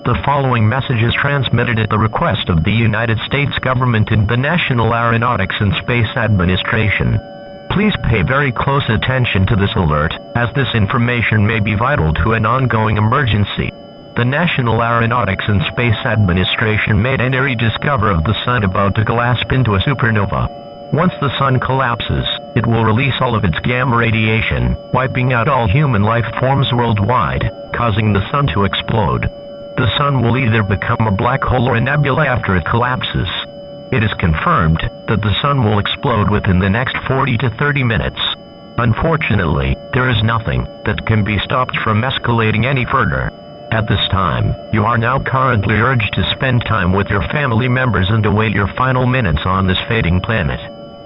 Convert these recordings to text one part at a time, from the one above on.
The following message is transmitted at the request of the United States government and the National Aeronautics and Space Administration. Please pay very close attention to this alert, as this information may be vital to an ongoing emergency. The National Aeronautics and Space Administration made an eerie discovery of the sun about to collapse into a supernova. Once the sun collapses, it will release all of its gamma radiation, wiping out all human life forms worldwide, causing the sun to explode. The sun will either become a black hole or a nebula after it collapses. It is confirmed that the sun will explode within the next 40 to 30 minutes. Unfortunately, there is nothing that can be stopped from escalating any further. At this time, you are now currently urged to spend time with your family members and await your final minutes on this fading planet.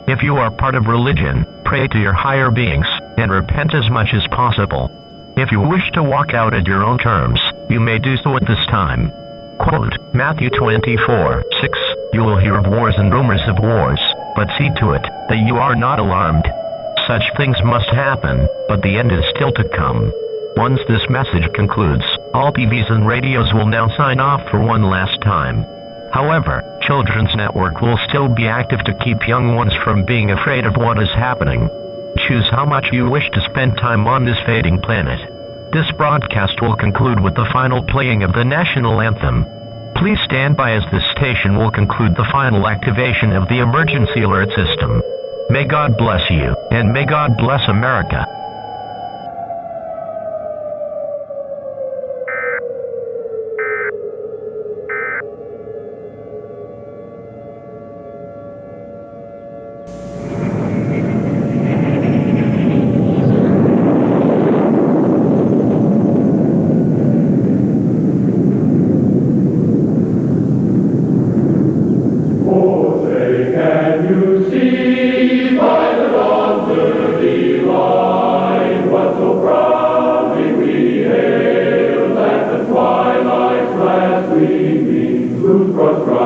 If you are part of religion, pray to your higher beings, and repent as much as possible. If you wish to walk out at your own terms, you may do so at this time. Quote, Matthew 24:6, You will hear of wars and rumors of wars, but see to it that you are not alarmed. Such things must happen, but the end is still to come. Once this message concludes, all TVs and radios will now sign off for one last time. However, Children's Network will still be active to keep young ones from being afraid of what is happening. Choose how much you wish to spend time on this fading planet. This broadcast will conclude with the final playing of the national anthem. Please stand by as this station will conclude the final activation of the emergency alert system. May God bless you, and may God bless America. Cross